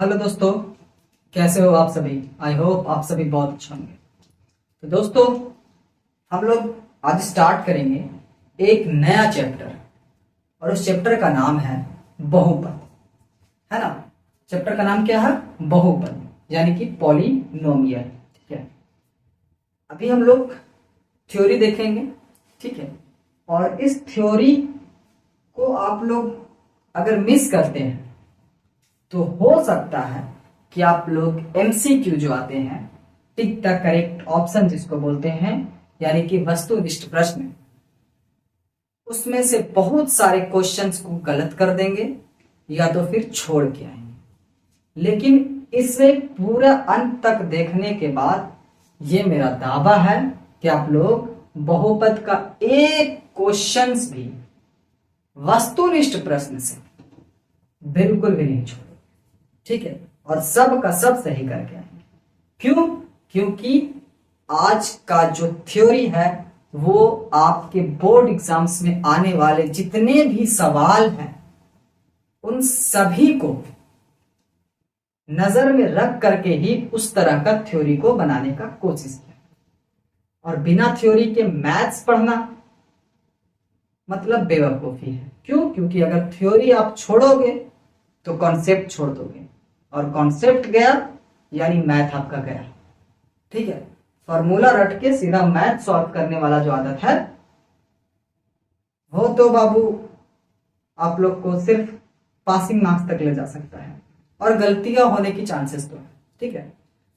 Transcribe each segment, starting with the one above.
Hello दोस्तों, कैसे हो आप सभी। आई होप आप सभी बहुत अच्छे होंगे। तो दोस्तों, हम लोग आज स्टार्ट करेंगे एक नया चैप्टर और उस चैप्टर का नाम है बहुपद, है ना। चैप्टर का नाम क्या है? बहुपद, यानी कि पॉलिनोमियल। ठीक है, अभी हम लोग थ्योरी देखेंगे। ठीक है, और इस थ्योरी को आप लोग अगर मिस करते हैं तो हो सकता है कि आप लोग एमसीक्यू जो आते हैं, टिक द करेक्ट ऑप्शन जिसको बोलते हैं, यानी कि वस्तुनिष्ठ प्रश्न, उसमें से बहुत सारे क्वेश्चंस को गलत कर देंगे या तो फिर छोड़ के आएंगे। लेकिन इसे पूरा अंत तक देखने के बाद ये मेरा दावा है कि आप लोग बहुपद का एक क्वेश्चंस भी वस्तुनिष्ठ प्रश्न से बिल्कुल भी नहीं छोड़ेंगे। ठीक है, और सब का सब सही करके आएंगे। क्यों? क्योंकि आज का जो थ्योरी है वो आपके बोर्ड एग्जाम्स में आने वाले जितने भी सवाल हैं उन सभी को नजर में रख करके ही उस तरह का थ्योरी को बनाने का कोशिश किया। और बिना थ्योरी के मैथ्स पढ़ना मतलब बेवकूफी है। क्यों? क्योंकि अगर थ्योरी आप छोड़ोगे तो कॉन्सेप्ट छोड़ दोगे, और कॉन्सेप्ट गया यानी मैथ आपका गया। ठीक है, फॉर्मूला रट के सीधा मैथ सॉल्व करने वाला जो आदत है वो तो बाबू आप लोग को सिर्फ पासिंग मार्क्स तक ले जा सकता है, और गलतियां होने की चांसेस तो है। ठीक है,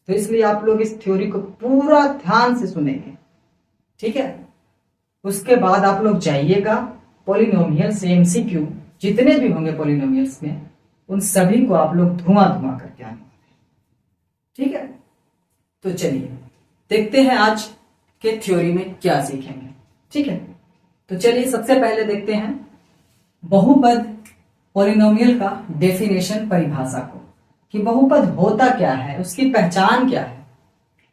तो इसलिए आप लोग इस थ्योरी को पूरा ध्यान से सुनेंगे। ठीक है, उसके बाद आप लोग जाइएगा पॉलिनोमियल से एमसीक्यू जितने भी होंगे पॉलिनोमियल्स में, उन सभी को आप लोग धुआं धुआं करके आने वाले। ठीक है, तो चलिए देखते हैं आज के थ्योरी में क्या सीखेंगे। ठीक है, तो चलिए सबसे पहले देखते हैं बहुपद पॉलिनोमियल का डेफिनेशन, परिभाषा को, कि बहुपद होता क्या है, उसकी पहचान क्या है।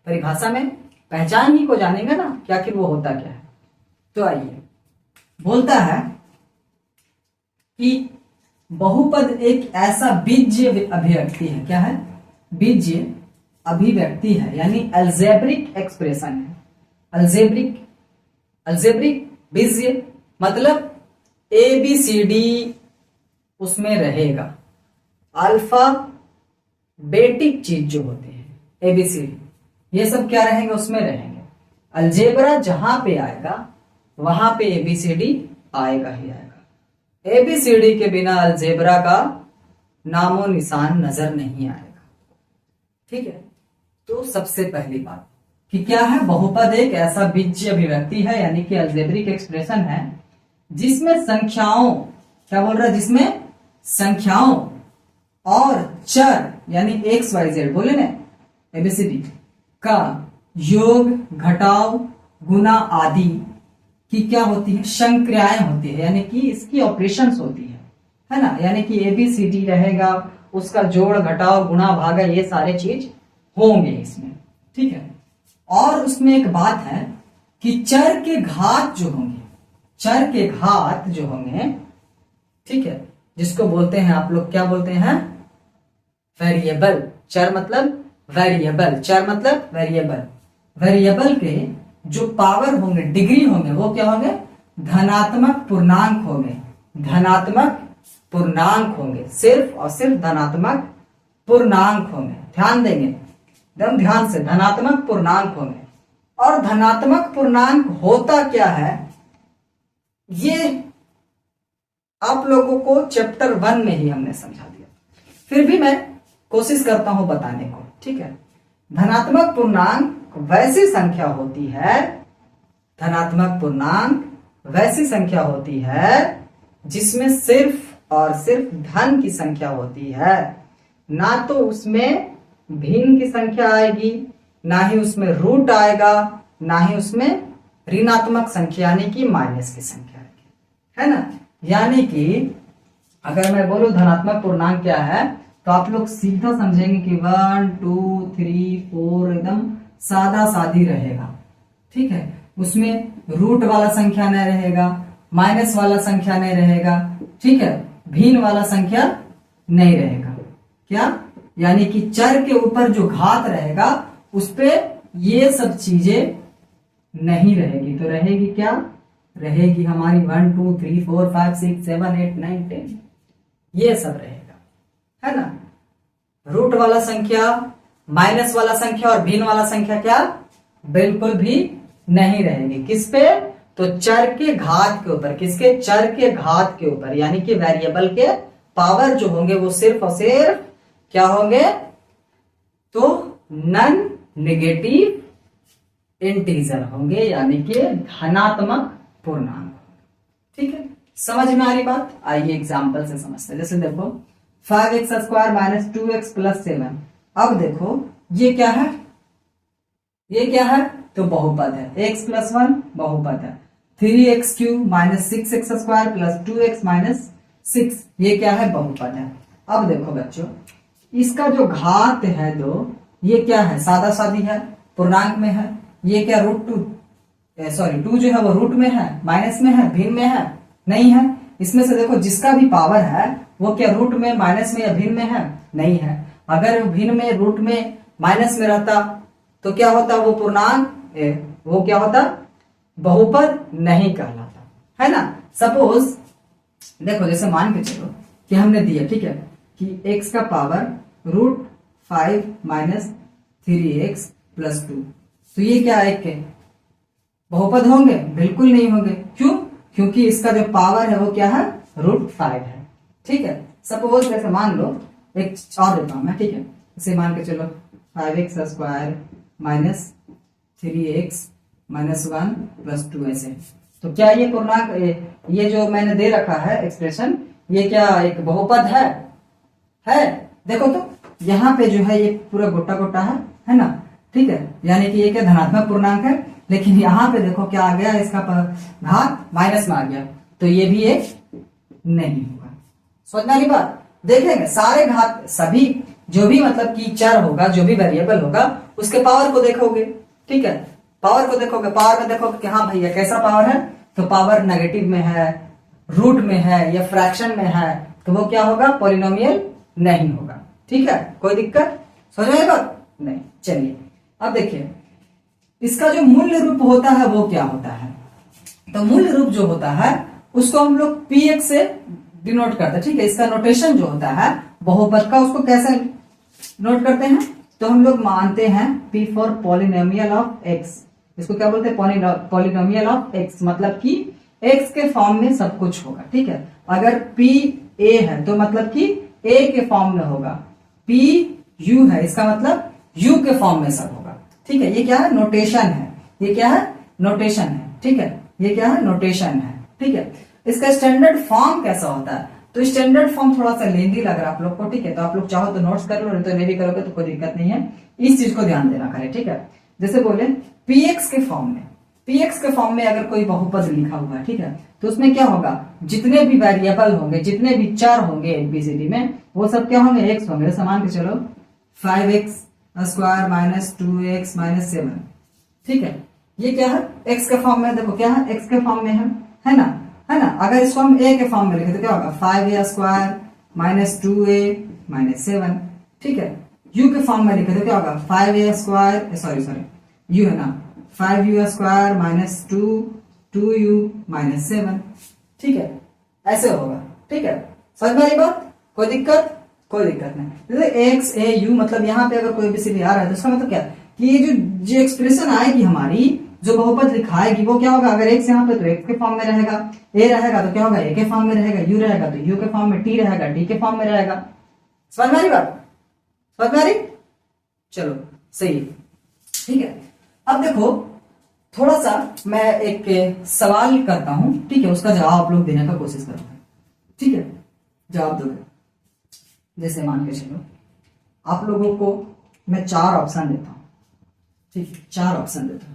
परिभाषा में पहचान ही को जानेंगे ना कि आखिर वो होता क्या है। तो आइए, बोलता है कि बहुपद एक ऐसा बीजीय अभिव्यक्ति है। क्या है? बीजीय अभिव्यक्ति है, यानी अलजेब्रिक एक्सप्रेशन है। अल्जेब्रिक बीजीय मतलब ABCD उसमें रहेगा। अल्फा बेटिक चीज जो होते हैं ABCD, ये सब क्या रहेंगे? उसमें रहेंगे। अलजेब्रा जहां पे आएगा वहां पे ABCD आएगा ही आएगा। ABCD के बिना अलजेब्रा का नामो निशान नजर नहीं आएगा। ठीक है, तो सबसे पहली बात कि क्या है, बहुपद एक ऐसा बीजीय अभिव्यक्ति है, यानी कि अलजेब्रिक एक्सप्रेशन है, जिसमें संख्याओं, क्या बोल रहा है, जिसमें संख्याओं और चर यानी XYZ बोले ना ABCD का योग, घटाव, गुना आदि की क्या होती है, संक्रियाएं होती है, यानी कि इसकी ऑपरेशंस होती है ना। यानी कि ABCD रहेगा, उसका जोड़, घटाव, गुणा, भागा, ये सारे चीज होंगे इसमें। ठीक है, और उसमें एक बात है कि चर के घात जो होंगे, चर के घात जो होंगे, ठीक है, जिसको बोलते हैं आप लोग, क्या बोलते हैं, वेरिएबल। चर मतलब वेरिएबल, चर मतलब वेरिएबल। वेरिएबल के जो पावर होंगे, डिग्री होंगे, वो क्या होंगे, धनात्मक पूर्णांक होंगे। धनात्मक पूर्णांक होंगे, सिर्फ और सिर्फ धनात्मक पूर्णांक होंगे। ध्यान देंगे एकदम ध्यान से, धनात्मक पूर्णांक होंगे। और धनात्मक पूर्णांक होता क्या है, ये आप लोगों को चैप्टर 1 में ही हमने समझा दिया, फिर भी मैं कोशिश करता हूं बताने को। ठीक है, धनात्मक पूर्णांक वैसी संख्या होती है, धनात्मक पूर्णांक वैसी संख्या होती है जिसमें सिर्फ और सिर्फ धन की संख्या होती है, ना तो उसमें भिन्न की संख्या आएगी, ना ही उसमें रूट आएगा, ना ही उसमें ऋणात्मक संख्या यानी कि माइनस की संख्या आएगी, है ना। यानी कि अगर मैं बोलूं धनात्मक पूर्णांक क्या है, तो आप लोग सीधा समझेंगे कि 1 2 3 4 एकदम सादा सादी रहेगा। ठीक है, उसमें रूट वाला संख्या नहीं रहेगा, माइनस वाला संख्या नहीं रहेगा। ठीक है, भिन्न वाला संख्या नहीं रहेगा। क्या? यानी कि चर के ऊपर जो घात रहेगा उस पे ये सब चीजें नहीं रहेगी। तो रहेगी क्या? रहेगी हमारी 1 2 3 4 5 6 7 8 9 10, ये सब रहेगा, है ना। रूट वाला संख्या, माइनस वाला संख्या और भिन्न वाला संख्या क्या? बिल्कुल भी नहीं रहेगी। किस पे? तो चर के घात के ऊपर। किसके? चर के घात के ऊपर, यानी कि वेरिएबल के पावर जो होंगे वो सिर्फ और सिर्फ क्या होंगे? तो नन नेगेटिव इंटीजर होंगे, यानी कि धनात्मक पूर्णांक। ठीक है, समझ में आ रही बात? आइए एग्जाम्पल से समझते हैं। जैसे देखो 5x² माइनस 2x प्लस 7। अब देखो ये क्या है? ये क्या है? तो बहुपद है। x प्लस 1 बहुपद है। 3x³ minus 6x² plus 2x minus 6, ये क्या है? बहुपद है। अब देखो बच्चों, इसका जो घात है दो, ये क्या है? सादा सादी है, पूर्णांक में है। ये क्या? √2, सॉरी 2 जो है वो रूट में है, माइनस में है, भिन्न में है? नहीं है। इसमें से देखो जिसका भी पावर है वो क्या रूट में, माइनस में या भिन्न में है? नहीं है। अगर भिन्न में, रूट में, माइनस में रहता तो क्या होता? वो पूर्णांक, वो क्या होता? बहुपद नहीं कहलाता, है ना। सपोज देखो, जैसे मान के चलो कि हमने दिया, ठीक है, कि x का पावर √5 माइनस 3x प्लस 2, तो ये क्या है? के बहुपद होंगे? बिल्कुल नहीं होंगे। क्यों? क्योंकि इसका जो पावर है वो क्या है? √5 है। ठीक है, सपोज जैसे मान लो, एक और देता हूं मैं, ठीक है। इसे मान के चलो 5x² minus 3x minus 1 plus 2, ऐसे। तो क्या ये पूर्णांक, ये जो मैंने दे रखा है एक्सप्रेशन, ये क्या एक बहुपद है? है। देखो तो यहाँ पे जो है ये पूरा गोटा गोटा है ना। ठीक है, यानी कि ये क्या धनात्मक पूर्णांक है। लेकिन यहाँ पे देखो क्या आ गया? इसका घात माइनस में आ गया, तो ये भी एक नहीं होगा। समझ में आ रही बात? देखेंगे सारे घात, सभी जो भी मतलब कि चर होगा, जो भी वेरिएबल होगा, उसके पावर को देखोगे। ठीक है, पावर को देखोगे, पावर में देखोगे कि हाँ भैया कैसा पावर है, तो पावर नेगेटिव में है, रूट में है या फ्रैक्शन में है, तो वो क्या होगा? पॉलिनोमियल नहीं होगा। ठीक है, कोई दिक्कत? समझ में आई बात? नहीं। चलिए अब देखिए, इसका जो मूल्य रूप होता है वो क्या होता है? तो मूल्य रूप जो होता है उसको हम लोग px से डिनोट करते हैं। ठीक है, इसका नोटेशन जो होता है बहुपद का, उसको कैसे नोट करते हैं? तो हम लोग मानते हैं p for polynomial of x। इसको क्या बोलते हैं? पॉलिनोमियल ऑफ x, मतलब कि x के फॉर्म में सब कुछ होगा। ठीक है, अगर p a है तो मतलब कि a के फॉर्म में होगा। p u है, इसका मतलब u के फॉर्म में सब होगा। ठीक है, ये क्या है? नोटेशन है। ये क्या है? नोटेशन है। ठीक है, ये क्या है? नोटेशन है। ठीक है, इसका स्टैंडर्ड फॉर्म कैसा होता है? तो स्टैंडर्ड फॉर्म थोड़ा सा लेंदी लग रहा है आप लोग को। ठीक है, तो आप लोग चाहो तो नोट्स कर लो, नहीं तो नहीं भी करोगे तो कोई दिक्कत नहीं है। इस चीज को ध्यान देना करें। ठीक है, जैसे बोले px के फॉर्म में, px के फॉर्म में अगर कोई बहुपद लिखा हुआ है, ठीक है, तो उसमें क्या होगा? जितने भी वेरिएबल होंगे, जितने भी चर होंगे एबीसीडी में, वो सब क्या होंगे? एक्स होंगे। जैसे मान के चलो 5x² माइनस 2x माइनस 7। ठीक है, ये क्या है? x के फॉर्म में। देखो क्या है? x के फॉर्म में है ना, है ना। अगर इसको हम a के फॉर्म में लिखे तो क्या होगा? 5a² minus 2a minus 7। ठीक है, u के फॉर्म में लिखे तो क्या होगा? 5a², सॉरी u है ना, 5u² माइनस 2u माइनस 7। ठीक है, ऐसे होगा। ठीक है, समझ में आ रही बात? कोई दिक्कत? कोई दिक्कत नहीं। जैसे एक्स ए यू, मतलब यहाँ पे अगर कोई एबीसीडी आ रहा है तो इसका मतलब क्या है कि ये जो एक्सप्रेशन आएगी हमारी, जो बहुपद लिखाएगी, वो क्या होगा? अगर एक्स यहाँ पे तो एक्स के फॉर्म में रहेगा, ए रहेगा तो क्या होगा? ए के फॉर्म में रहेगा, यू रहेगा तो यू के फॉर्म में, टी रहेगा टी के फॉर्म में रहेगा। समझ में आ रही बात? समझ में आ रही? चलो सही है। ठीक है, अब देखो थोड़ा सा मैं एक सवाल करता हूं, ठीक है, उसका जवाब आप लोग देने का कोशिश करोगे। ठीक है, जवाब दोगे। जैसे मान के चलो आप लोगों को मैं 4 ऑप्शन देता हूं। ठीक है, 4 ऑप्शन देता हूं।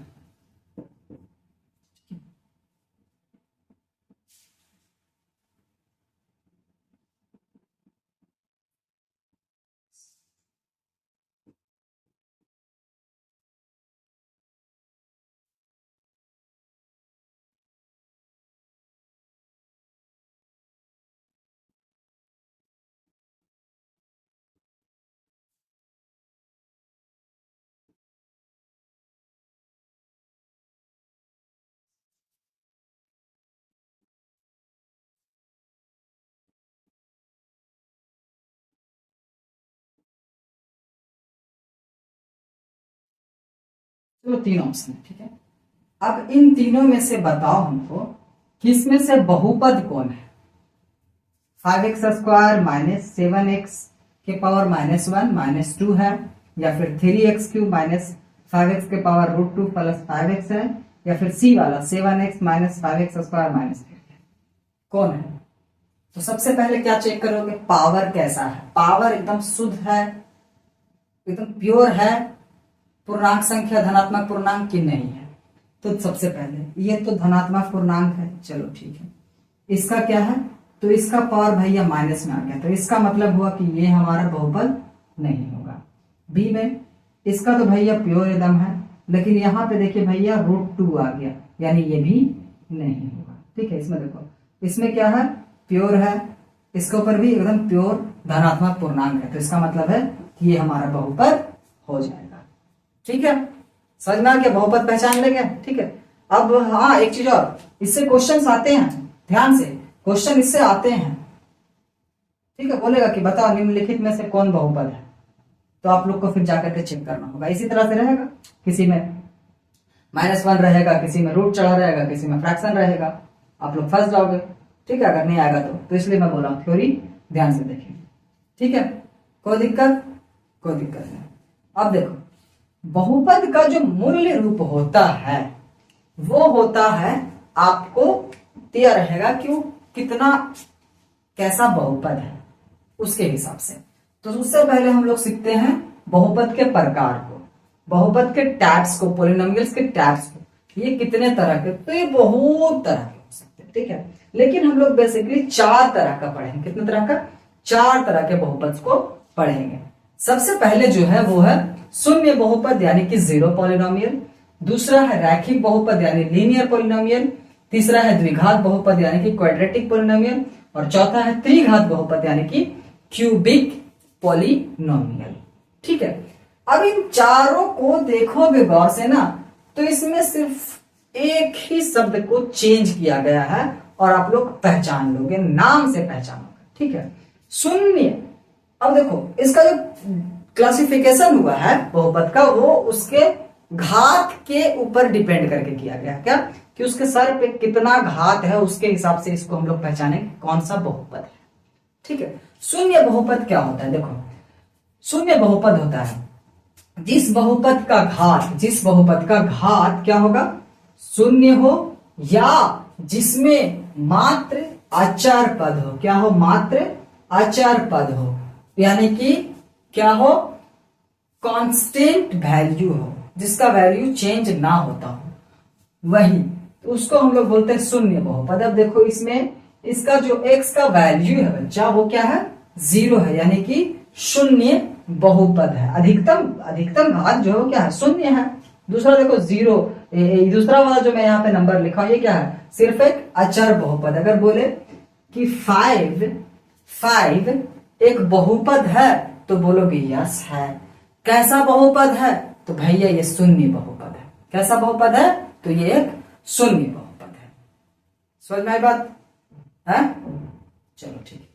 चलो 3 ऑप्शन है, ठीक है। अब इन तीनों में से बताओ हमको किसमें से बहुपद कौन है। 5x² माइनस 7x के पावर -1 -2 है, या फिर 3x³ माइनस 5x के पावर √2 प्लस 5x है, या फिर सी वाला 7x माइनस 5x² माइनस 3 है। कौन है? तो सबसे पहले क्या चेक करोगे, पावर कैसा है। पावर एकदम शुद्ध है, एकदम प्योर है, पूर्णांक संख्या धनात्मक पूर्णांक की नहीं है। तो सबसे पहले ये तो धनात्मक पूर्णांक है, चलो ठीक है। इसका क्या है, तो इसका पावर भैया माइनस में आ गया, तो इसका मतलब हुआ कि ये हमारा बहुपद नहीं होगा। बी में इसका तो भैया प्योर एकदम है, लेकिन यहाँ पे देखिए भैया √2 आ गया, यानी ये भी नहीं होगा। ठीक है, इसमें देखो, इसमें क्या है, प्योर है, इसके ऊपर भी एकदम प्योर धनात्मक पूर्णांक है, तो इसका मतलब है कि ये हमारा बहुपद हो जाएगा। ठीक है, समझ में आ गया, बहुपद पहचान लेंगे। ठीक है, अब हाँ एक चीज और, इससे क्वेश्चंस आते हैं, ध्यान से क्वेश्चन इससे आते हैं। ठीक है, बोलेगा कि बताओ निम्नलिखित में से कौन बहुपद है, तो आप लोग को फिर जाकर के चेक करना होगा। इसी तरह से रहेगा, किसी में -1 रहेगा, किसी में रूट चढ़ा रहेगा, किसी में फ्रैक्शन रहेगा, आप लोग फंस जाओगे। ठीक है, अगर नहीं आएगा तो इसलिए मैं बोल रहा हूँ थ्योरी ध्यान से देखेंगे। ठीक है, कोई दिक्कत नहीं। अब देखो, बहुपद का जो मूल्य रूप होता है वो होता है, आपको दिया रहेगा क्यों, कितना कैसा बहुपद है उसके हिसाब से। तो उससे पहले हम लोग सीखते हैं बहुपद के प्रकार को, बहुपद के टाइप्स को, पॉलिनोमियल्स के टाइप्स को। ये कितने तरह के, तो ये बहुत तरह के हो सकते हैं। ठीक है, लेकिन हम लोग बेसिकली 4 तरह का पढ़ेंगे। कितने तरह का? 4 तरह के बहुपद को पढ़ेंगे। सबसे पहले जो है वो है शून्य बहुपद यानी कि 0 पॉलिनोमियल, दूसरा है रैखिक बहुपद यानी लीनियर पॉलिनोमियल, तीसरा है द्विघात बहुपद यानी कि क्वाड्रेटिक पॉलिनोमियल, और चौथा है त्रिघात बहुपद यानी कि क्यूबिक पॉलिनोमियल। ठीक है, अब इन चारों को देखोगे गौर से ना, तो इसमें सिर्फ एक ही शब्द को चेंज किया गया है और आप लोग पहचान लोगे, नाम से पहचानोगे। ठीक है, शून्य, अब देखो इसका जो क्लासिफिकेशन हुआ है बहुपद का, वो उसके घात के ऊपर डिपेंड करके किया गया। क्या कि उसके सर पे कितना घात है, उसके हिसाब से इसको हम लोग पहचानेंगे कौन सा बहुपद है। ठीक है, शून्य बहुपद क्या होता है? देखो, शून्य बहुपद होता है जिस बहुपद का घात क्या होगा, शून्य हो, या जिसमें मात्र अचर पद हो। क्या हो? मात्र अचर पद हो, यानी कि क्या हो, कांस्टेंट वैल्यू हो, जिसका वैल्यू चेंज ना होता हो, वही तो उसको हम लोग बोलते हैं शून्य बहुपद। अब देखो, इसमें इसका जो x का वैल्यू है बच्चा, वो क्या है, 0 है, यानी कि शून्य बहुपद है। अधिकतम घात जो है क्या है, शून्य है। दूसरा देखो 0, दूसरा वाला जो मैं यहाँ पे नंबर लिखा हूं, ये क्या है, सिर्फ एक अचर बहुपद। अगर बोले कि 5 एक बहुपद है, तो बोलोगे यस है। कैसा बहुपद है? तो भैया ये शून्य बहुपद है। कैसा बहुपद है? तो ये एक शून्य बहुपद है। समझ में आई बात है? चलो ठीक है,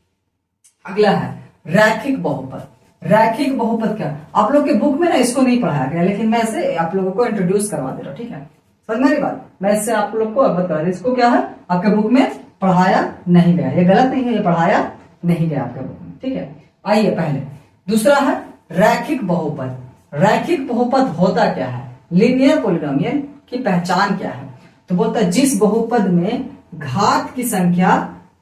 अगला है रैखिक बहुपद। रैखिक बहुपद क्या, आप लोग के बुक में ना इसको नहीं पढ़ाया गया, लेकिन मैं इसे आप लोगों को इंट्रोड्यूस करवा दे रहा हूं। ठीक है, समझ में आई बात, मैं इससे आप लोग को अवगत करा। इसको क्या है, आपके बुक में पढ़ाया नहीं गया, ये गलत नहीं है, ये पढ़ाया नहीं गया आपके बुक में। ठीक है, आइए पहले दूसरा है रैखिक बहुपद। रैखिक बहुपद होता क्या है, लीनियर पॉलिनोमियल की पहचान क्या है, तो बोलता है जिस बहुपद में घात की संख्या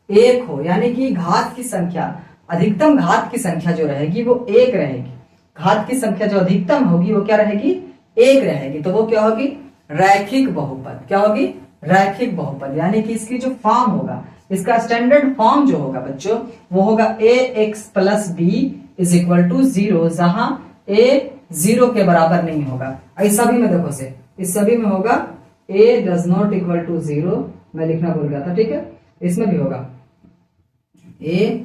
1 हो, यानी कि घात की संख्या, अधिकतम घात की संख्या जो रहेगी वो 1 रहेगी। घात की संख्या जो अधिकतम होगी वो क्या रहेगी, 1 रहेगी, तो वो क्या होगी, रैखिक बहुपद। क्या होगी, रैखिक बहुपद, यानी कि इसकी जो फॉर्म होगा, इसका स्टैंडर्ड फॉर्म जो होगा बच्चों, वो होगा ax + b = 0, जहां a 0 के बराबर नहीं होगा। इस सभी में देखो से, इस सभी में होगा a does not equal to 0, मैं लिखना भूल गया था। ठीक है, इसमें भी होगा a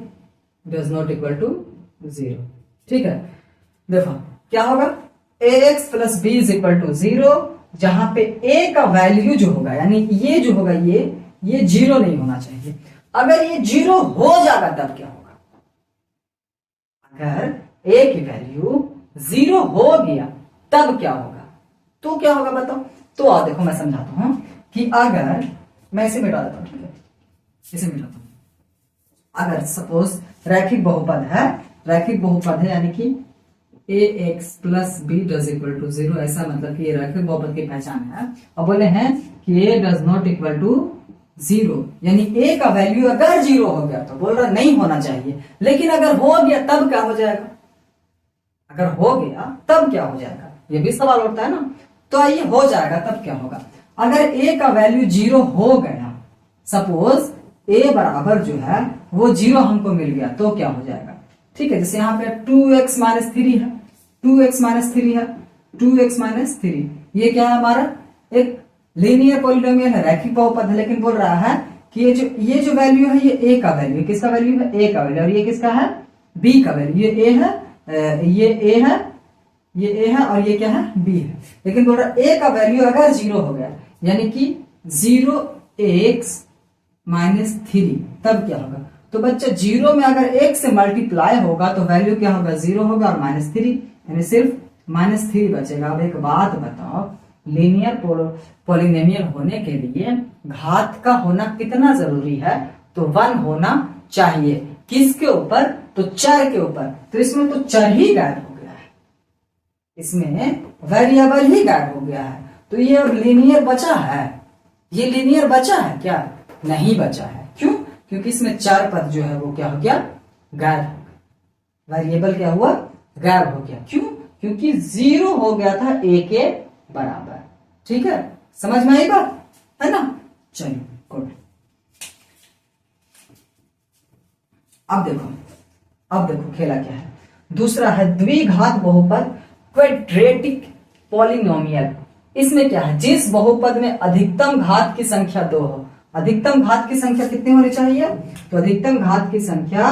does not equal to 0। ठीक है, देखो क्या होगा, ax + b = 0, जहां पे a का वैल्यू जो होगा, यानी ये जो होगा, ये 0 नहीं होना चाहिए। अगर ये 0 हो जाएगा तब क्या होगा, अगर a की वैल्यू 0 हो गया तब क्या होगा, तो क्या होगा बताओ। तो आओ देखो मैं समझाता हूं कि अगर मैं इसे मिटा देता हूं, ठीक है, इसे मिटाता हूं। अगर सपोज रैखिक बहुपद है, रैखिक बहुपद है यानी कि ax plus B does equal to 0, ऐसा मतलब कि ये रैखिक बहुपद की पहचान है। अब बोले हैं कि a does not equal to 0, यानी a का वैल्यू अगर 0 हो गया तो बोल रहा नहीं होना चाहिए, लेकिन अगर हो गया तब क्या हो जाएगा, अगर हो गया तब क्या हो जाएगा, ये भी सवाल उठता है ना। तो आइए हो जाएगा तब क्या होगा। अगर a का वैल्यू 0 हो गया, सपोज a बराबर जो है वो 0 हमको मिल गया, तो क्या हो जाएगा, ठीक है। जैसे यहाँ पे 2x माइनस 3 है, 2x माइनस 3 है, 2x माइनस 3, ये क्या है हमारा एक लीनियर पॉलिनोमियल है, रैखिक बहुपद है, लेकिन बोल रहा है कि ये जो वैल्यू है ये a का वैल्यू, किसका वैल्यू है, a का वैल्यू, और ये किसका है, b का वैल्यू, ये a है, ये a है, ये a है, और ये क्या है, b है। लेकिन बोल रहा है a का वैल्यू अगर 0 हो गया, यानी कि 0x माइनस 3, तब क्या होगा। तो बच्चा 0 में अगर 1 से मल्टीप्लाई होगा तो वैल्यू क्या होगा, 0 होगा और -3, यानी सिर्फ -3 बचेगा। अब एक बात बताओ, लीनियर पॉलिनोमियल होने के लिए घात का होना कितना जरूरी है, तो 1 होना चाहिए। किसके ऊपर, तो चर के ऊपर। तो इसमें तो चर ही गायब हो गया है, इसमें वेरिएबल ही गायब हो गया है। तो ये अब लीनियर बचा है, ये लीनियर बचा है क्या, नहीं बचा है। क्यों, क्योंकि इसमें चर पद जो है वो क्या हो गया, गायब हो गया, वेरिएबल क्या हुआ, गायब हो गया। क्यों, क्योंकि 0 हो गया था a के बराबर। ठीक है, समझ में आई बात, है ना। चलिए गुड। अब देखो खेला क्या है। दूसरा है द्विघात बहुपद, क्वाड्रेटिक पॉलिनोमियल। इसमें क्या है, जिस बहुपद में अधिकतम घात की संख्या 2 हो। अधिकतम घात की संख्या कितनी होनी चाहिए, तो अधिकतम घात की संख्या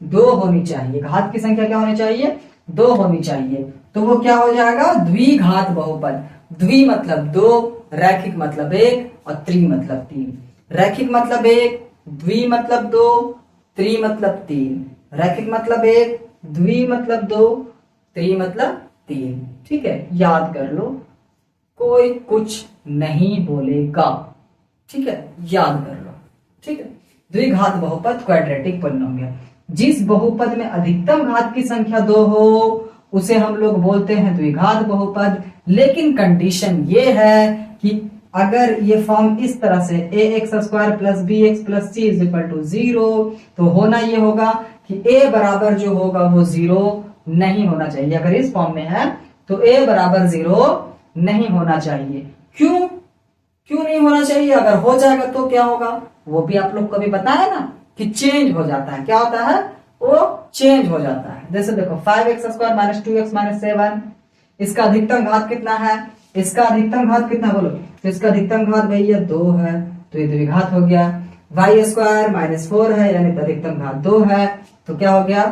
2 होनी चाहिए। घात की संख्या क्या होनी चाहिए, 2 होनी चाहिए। तो वो क्या हो जाएगा, द्विघात बहुपद। द्वि मतलब 2, रैखिक मतलब 1 और त्रि मतलब 3। रैखिक मतलब 1, द्वि मतलब 2, त्रि मतलब 3। रैखिक मतलब 1, द्वि मतलब 2, त्रि मतलब 3। ठीक है, याद कर लो, कोई कुछ नहीं बोलेगा। ठीक है, याद कर लो। ठीक है, द्विघात बहुपद क्वाड्रेटिक पॉलिनोमियल। जिस बहुपद में अधिकतम घात की संख्या 2 हो उसे हम लोग बोलते हैं द्विघात बहुपद। लेकिन कंडीशन ये है कि अगर ये फॉर्म इस तरह से ax² plus bx plus c is equal to 0, तो होना ये होगा कि a बराबर जो होगा वो 0 नहीं होना चाहिए। अगर इस फॉर्म में है तो a बराबर 0 नहीं होना चाहिए। क्यों नहीं होना चाहिए, अगर हो जाएगा तो क्या होगा, वो भी आप लोग को भी बताया ना कि चेंज हो जाता है। क्या होता है, वो चेंज हो जाता है। जैसे देखो 5x² माइनस 2x माइनस 7, इसका अधिकतम घात कितना है, इसका अधिकतम घात कितना बोलो, तो इसका अधिकतम घात भैया 2 है, तो ये द्विघात हो गया। y² माइनस 4 है, यानी अधिकतम घात 2 है, तो क्या हो गया।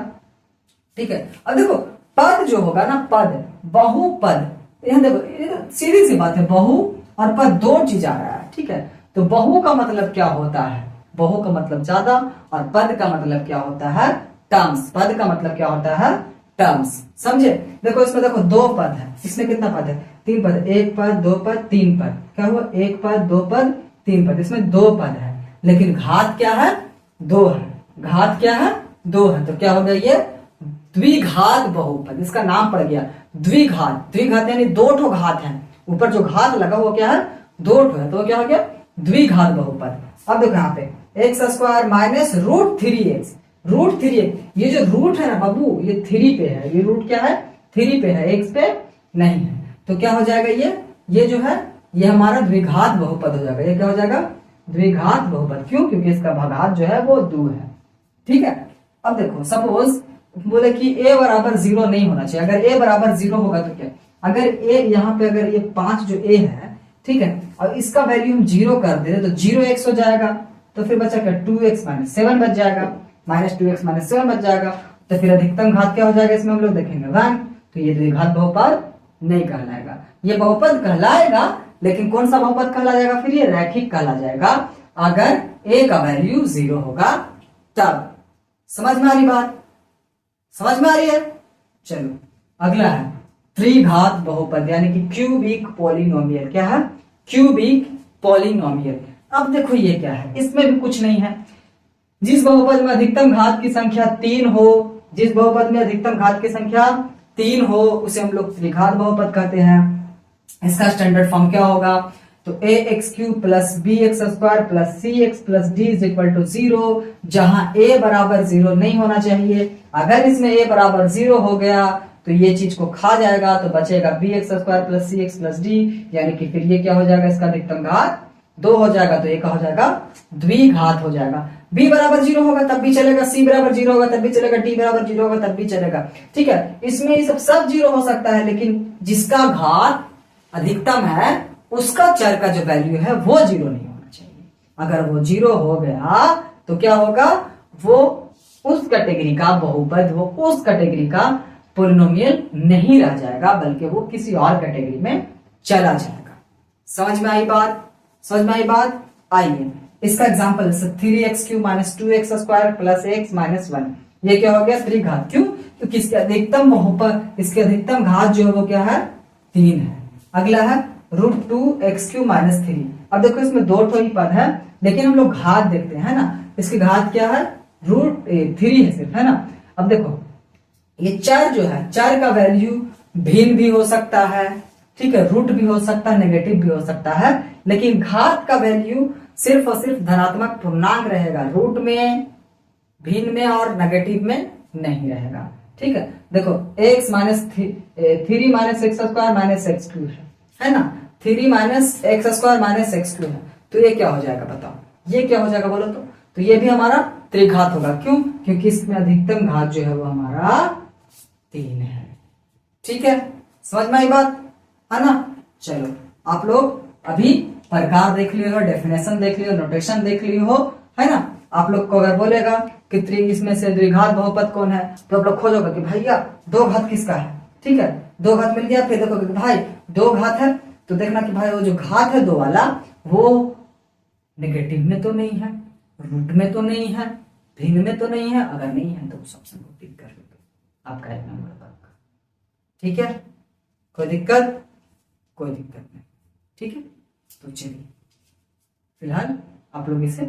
ठीक है, अब देखो पद जो होगा ना, पद बहुपद, यहां देखो सीधी सी बात है, बहु और पद 2 चीज आ रहा है। ठीक है, तो बहु का मतलब क्या होता है, बहु का मतलब ज्यादा, और पद का मतलब क्या होता है, टर्म्स। पद का मतलब क्या होता है, टर्म्स। समझे, देखो इसमें देखो 2 पद है, इसमें कितना पद है, 3 पद, 1 पद 2 पद 3 पद। क्या हुआ, 1 पद 2 पद 3 पद, इसमें 2 पद है, लेकिन घात क्या है, 2 है। घात क्या है, 2 है, तो क्या हो गया, ये द्विघात बहुपद, इसका नाम पड़ गया द्विघात। द्विघात यानी 2 ठो घात है, ऊपर जो घात लगा वो क्या है, 2 ठो है, तो क्या हो गया, द्विघात बहुपद। अब देखो यहाँ पे x² माइनस √3x, √3x, ये जो रूट है ना बाबू, ये 3 पे है, ये रूट क्या है, 3 पे है, x पे नहीं है। तो क्या हो जाएगा, ये जो है ये हमारा द्विघात बहुपद हो जाएगा। ये क्या हो जाएगा, द्विघात बहुपद। क्यों, क्योंकि इसका भागात जो है वो 2 है। ठीक है, अब देखो सपोज बोले कि a बराबर 0 नहीं होना चाहिए। अगर a बराबर 0 होगा तो क्या, अगर a यहाँ पे अगर ये 5 जो a है, ठीक है, और इसका वैल्यू हम 0 कर दे तो 0x हो जाएगा, तो फिर बचा क्या, 2x माइनस 7 बच जाएगा, -2x माइनस 7 बच जाएगा। तो फिर अधिकतम घात क्या हो जाएगा, इसमें हम लोग देखेंगे 1। तो ये द्विघात बहुपद नहीं कहलाएगा, ये बहुपद कहलाएगा, लेकिन कौन सा बहुपद कहला जाएगा, फिर ये रैखिक कहला जाएगा अगर a का वैल्यू 0 होगा तब। समझ में आ रही बात, समझ में आ रही है। चलो अगला है त्रिघात बहुपद यानी कि क्यूबिक पॉलिनोमियल। क्या है? Cubic polynomial. अब देखो ये क्या है, इसमें भी कुछ नहीं है। जिस बहुपद में अधिकतम घात की संख्या 3 हो, जिस बहुपद में अधिकतम घात की संख्या 3 हो, उसे हम लोग त्रिघात बहुपद कहते हैं। इसका स्टैंडर्ड फॉर्म क्या होगा? तो a x cube plus b x square plus c x plus d is equal to 0, जहां ए बराबर 0 नहीं होना चाहिए। अगर इसमें ए बराबर 0 हो गया तो ये चीज को खा जाएगा, तो बचेगा B x square plus c x plus D, यानी कि फिर ये क्या हो जाएगा, इसका अधिकतम घात 2 हो जाएगा, तो ये क्या हो जाएगा, द्विघात हो जाएगा। b बराबर 0 होगा तब भी चलेगा, c बराबर 0 होगा तब भी चलेगा, d बराबर 0 होगा तब भी चलेगा। ठीक है, इसमें ये सब 0 हो सकता है, लेकिन जिसका घात अधिकतम है उसका चर का जो वैल्यू है वो 0 नहीं होना चाहिए। अगर वो 0 हो गया तो क्या होगा, वो उस कैटेगरी का बहुपद, वो उस कैटेगरी का पॉलिनोमियल नहीं रह जाएगा, बल्कि वो किसी और कैटेगरी में चला जाएगा। समझ में आई बात? समझ में आई बात? आइए इसका example 3x cube minus 2x square plus x minus 1, ये क्या हो गया, त्रिघात। क्यों? क्योंकि इसके अधिकतम बहुपद, इसके अधिकतम घात जो है वो क्या है, 3 है। अगला है √2x क्यूब माइनस 3। अब देखो इसमें 2 ठो ही पद है, लेकिन हम लोग घात देखते हैं ना, इसकी घात क्या है, √3 है सिर्फ, है ना। अब देखो ये चर जो है, चर का वैल्यू भिन्न भी हो सकता है, ठीक है, रूट भी हो सकता है, नेगेटिव भी हो सकता है, लेकिन घात का वैल्यू सिर्फ और सिर्फ धनात्मक पूर्णांक रहेगा, रूट में, भिन्न में और नेगेटिव में नहीं रहेगा। ठीक है, देखो x minus 3 minus x square minus x Q है ना, 3 minus x square minus x Q है, तो ये क्या हो जाएगा बताओ, ये क्या हो जाएगा बोलो तो ये भी हमारा त्रिघात होगा। क्यों? क्योंकि इसमें अधिकतम घात जो है वो हमारा 3 है। ठीक है, समझ में आई बात, है ना। चलो आप लोग अभी प्रकार देख लिए हो, डेफिनेशन देख लिए हो, नोटेशन देख लिए हो, है ना। आप लोग को अगर बोलेगा कि इसमें से द्विघात बहुपद कौन है, तो आप लोग खोजोगे कि भैया 2 घात किसका है। ठीक है, 2 घात मिल गया, फिर देखोगे कि भाई 2 घात है, तो देखना कि भाई वो जो घात है 2 वाला, वो नेगेटिव में तो नहीं है, रूट में तो नहीं है, भिन्न में तो नहीं है। अगर नहीं है तो उस ऑप्शन को टिक कर लो, आपका 1 नंबर तक। ठीक है, कोई दिक्कत? कोई दिक्कत नहीं। ठीक है, तो चलिए फिलहाल आप लोग इसे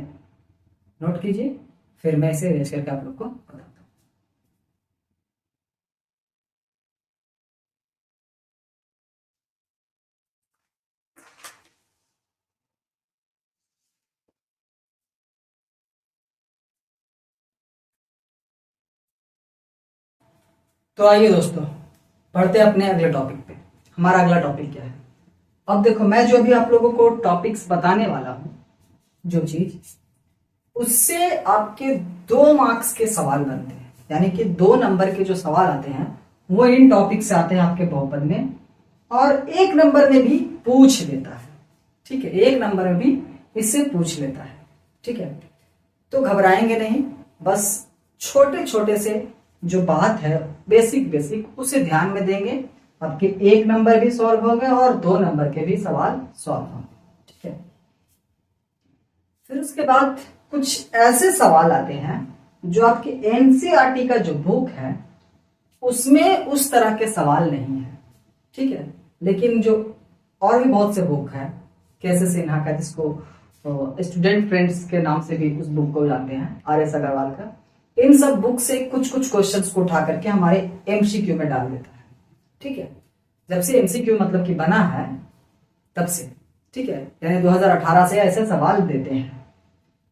नोट कीजिए, फिर मैं इसे अरेंज करके आप लोग को बताता हूं। तो आइए दोस्तों, बढ़ते अपने अगले टॉपिक पे। हमारा अगला टॉपिक क्या है? अब देखो मैं जो अभी आप लोगों को टॉपिक्स बताने वाला हूं, जो चीज, उससे आपके 2 मार्क्स के सवाल बनते हैं, यानी कि 2 नंबर के जो सवाल आते हैं वो इन टॉपिक से आते हैं आपके बहुपद में, और 1 नंबर में भी पूछ लेता है। ठीक है, 1 नंबर में भी इससे पूछ लेता है। ठीक है, तो घबराएंगे नहीं, बस छोटे छोटे से जो बात है, बेसिक बेसिक, उसे ध्यान में देंगे, आपके 1 नंबर भी सॉल्व होंगे और 2 नंबर के भी सवाल सॉल्व होंगे। ठीक है, फिर उसके बाद कुछ ऐसे सवाल आते हैं जो आपके एनसीईआरटी का जो बुक है उसमें उस तरह के सवाल नहीं है। ठीक है, लेकिन जो और भी बहुत से बुक है, कैसे सिन्हा का, जिसको स्टूडेंट फ्रेंड्स के नाम से भी उस बुक को जानते हैं, RS अग्रवाल का, इन सब बुक से कुछ कुछ क्वेश्चंस को उठा करके हमारे MCQ में डाल देता है। ठीक है, जब से MCQ मतलब कि बना है तब से, ठीक है, यानी 2018 से ऐसे सवाल देते हैं,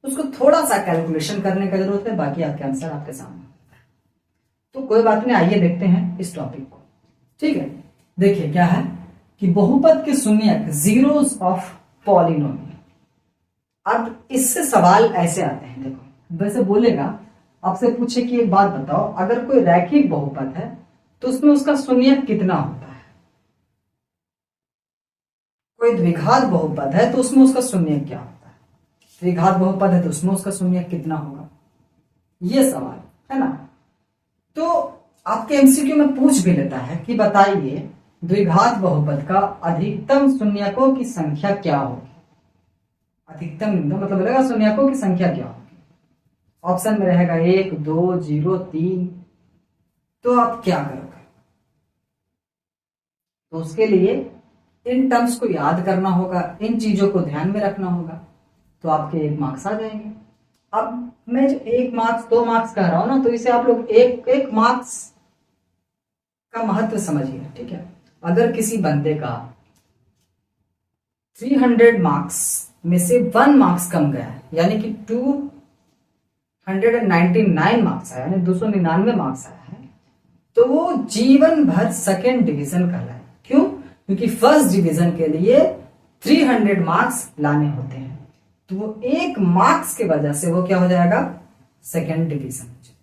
उसको थोड़ा सा कैलकुलेशन करने का जरूरत है, बाकी आपके आंसर आपके सामने होता है। तो कोई बात नहीं, आइए देखते हैं इस टॉपिक को। ठीक है, देखिए क्या है कि बहुपद के शून्यक, जीरोस ऑफ पॉलिनोमियल। अब इससे सवाल ऐसे आते हैं, देखो वैसे बोलेगा, आपसे पूछे कि एक बात बताओ, अगर कोई रैखिक बहुपद है तो उसमें उसका शून्यक कितना होता है। कोई द्विघात बहुपद है तो उसमें उसका शून्यक क्या होता है, त्रिघात बहुपद है तो उसमें उसका शून्यक कितना होगा, ये सवाल है ना। तो आपके MCQ में पूछ भी लेता है कि बताइए द्विघात बहुपद का अधिकतम शून्यकों की संख्या क्या होगी। अधिकतम मतलब रहेगा शून्यकों की संख्या क्या होगी। ऑप्शन में रहेगा 1, 2, 0, 3। तो आप क्या करोगे? तो उसके लिए इन टर्म्स को याद करना होगा, इन चीजों को ध्यान में रखना होगा, तो आपके 1 मार्क्स आ जाएंगे। अब मैं जो 1 मार्क्स 2 मार्क्स कह रहा हूं ना, तो इसे आप लोग एक मार्क्स का महत्व समझिए, ठीक है। अगर किसी बंदे का 300 मार्क्स में से 1 मार्क्स कम गया है, यानी कि 299 मार्क्स आया, यानी 299 मार्क्स आया है, तो वो जीवन भर सेकेंड डिवीजन कर रहा है। क्यों? क्योंकि फर्स्ट डिवीजन के लिए 300 मार्क्स लाने होते हैं, तो वो 1 मार्क्स के वजह से वो क्या हो जाएगा, सेकेंड डिवीजन हो जाएगा।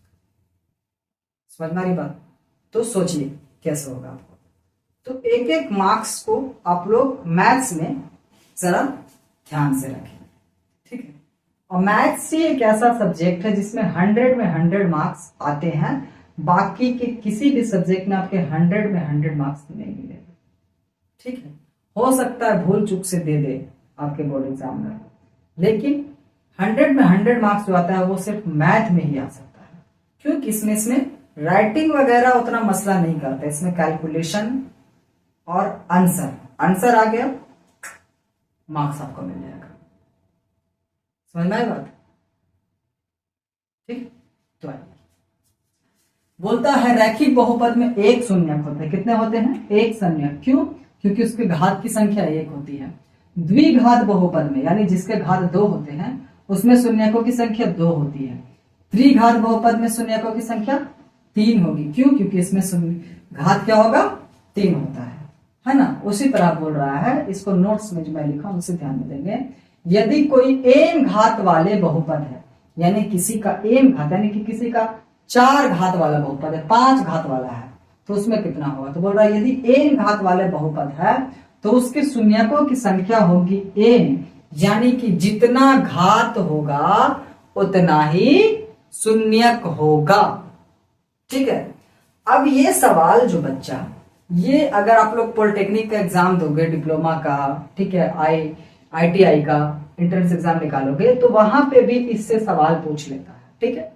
समझ में आ रही बात? तो सोचिए कैसे होगा आपको। तो एक मार्क्स को आप लोग मैथ्स में जरा ध्यान से रखें, ठीक है। और मैथ्स ही एक ऐसा सब्जेक्ट है जिसमें 100 में 100 मार्क्स आते हैं, बाकी के किसी भी सब्जेक्ट में आपके 100 में 100 मार्क्स नहीं मिलेंगे, ठीक है। हो सकता है भूल चूक से दे दे आपके बोर्ड एग्जाम में, लेकिन 100 में 100 मार्क्स जो आता है वो सिर्फ मैथ में ही आ सकता है। क्योंकि इसमें राइटिंग वगैरह उतना मसला नहीं करता, इसमें कैलकुलेशन और आंसर आ गया, मार्क्स आपको मिल जाएगा। समझ में आई बात? ठीक। तो बोलता है रैखिक बहुपद में एक शून्यक होते हैं। कितने होते हैं? एक शून्यक। क्यों? क्योंकि उसके घात की संख्या 1 होती है। द्विघात बहुपद में, यानी जिसके घात 2 होते हैं, उसमें शून्यकों की संख्या 2 होती है। त्रिघात बहुपद में शून्यकों की संख्या 3 होगी। क्यों? क्योंकि इसमें घात क्या होगा? 3 होता है ना। उसी तरह बोल रहा है, इसको नोट्स में जो मैं लिखा हूं उसे ध्यान में देंगे। यदि कोई एन घात वाले बहुपद है, यानी किसी का एन घात, यानी कि किसी का 4 घात वाला बहुपद है, 5 घात वाला है, तो उसमें कितना होगा? तो बोल रहा है यदि एन घात वाले बहुपद है तो उसके शून्यकों की संख्या होगी एन, यानी कि जितना घात होगा उतना ही शून्यक होगा। ठीक है। अब ये सवाल जो बच्चा, ये अगर आप लोग पॉलिटेक्निक का एग्जाम दोगे, डिप्लोमा का, ठीक है, ITI का एंट्रेंस एग्जाम निकालोगे, तो वहां पे भी इससे सवाल पूछ लेता है। ठीक है।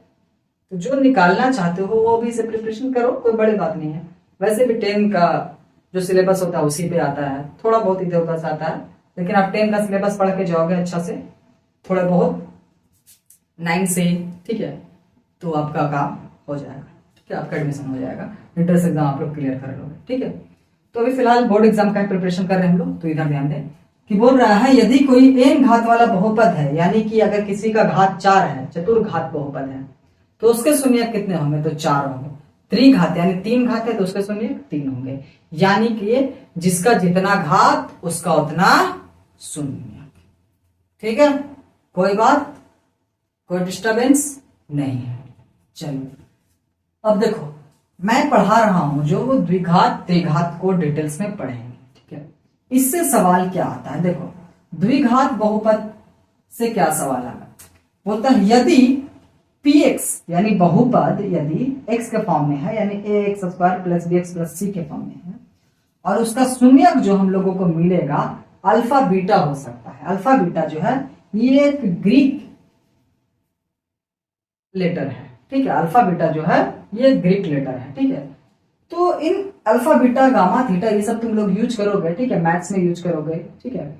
तो जो निकालना चाहते हो वो भी इसे प्रिपरेशन करो, कोई बड़ी बात नहीं है। वैसे भी 10 का जो सिलेबस होता है उसी पे आता है, थोड़ा बहुत इधर उधर से आता है, लेकिन आप 10 का सिलेबस पढ़ के जाओगे अच्छा से, थोड़ा बहुत 9 से, ठीक है, तो आपका काम हो जाएगा। ठीक है, आपका एडमिशन हो जाएगा, एंट्रेंस एग्जाम आप लोग क्लियर कर लोगे। ठीक है। तो अभी फिलहाल बोर्ड एग्जाम का प्रिपरेशन कर रहे हैं हम लोग, तो इधर ध्यान दें कि बोल रहा है यदि कोई एन घात वाला बहुपद है, यानी कि अगर किसी का घात 4 है, चतुर्घात बहुपद है, तो उसके शून्यक कितने होंगे? तो 4 होंगे। त्रिघात यानी 3 घात है तो उसके शून्यक 3 होंगे, यानी कि जिसका जितना घात उसका उतना शून्यक। ठीक है, कोई बात, कोई डिस्टरबेंस नहीं है। चलिए अब देखो, मैं पढ़ा रहा हूं जो वो द्विघात त्रिघात को डिटेल्स में पढ़ेंगे। ठीक है, इससे सवाल क्या आता है? देखो, द्विघात बहुपद से क्या सवाल आना बोलता है, यदि px यानी बहुपद यदि x के फॉर्म में है, यानी ax square plus bx plus c के फॉर्म में है, और उसका शून्यक जो हम लोगों को मिलेगा अल्फा बीटा हो सकता है। अल्फा बीटा जो है ये एक ग्रीक लेटर है। ठीक है, अल्फा बीटा जो है ये ग्रीक लेटर है। ठीक है, तो इन अल्फा बीटा गामा थीटा ये सब तुम लोग यूज करोगे। ठीक है, मैथ्स में यूज करोगे। ठीक है,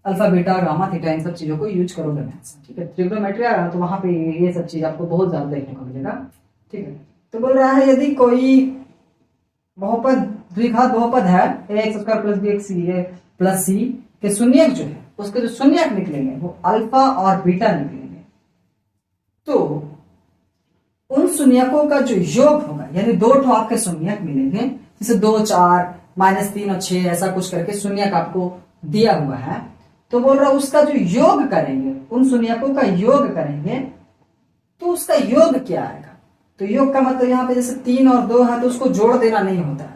alpha beta gamma theta in सब चीजों को यूज करोगे मैथ्स। ठीक है, ट्रिग्नोमेट्री आएगा तो वहां पे ये सब चीज आपको बहुत ज्यादा देखने को मिलेगा। ठीक है, तो बोल रहा है यदि कोई बहुपद द्विघात बहुपद है ax square plus bx plus c के शून्यक जो है, उसके जो शून्यक निकलेंगे वो अल्फा और बीटा निकलेंगे, तो उन शून्यकों का जो योग होगा, यानी 2 ठो आपके शून्यक मिलेंगे, जैसे 2 4 -3 और 6 ऐसा कुछ करके शून्यक आपको दिया हुआ है, तो बोल रहा उसका जो योग करेंगे, उन शून्यकों का योग करेंगे, तो उसका योग क्या आएगा? तो योग का मतलब यहाँ पे जैसे 3 और 2 है तो उसको जोड़ देना नहीं होता है,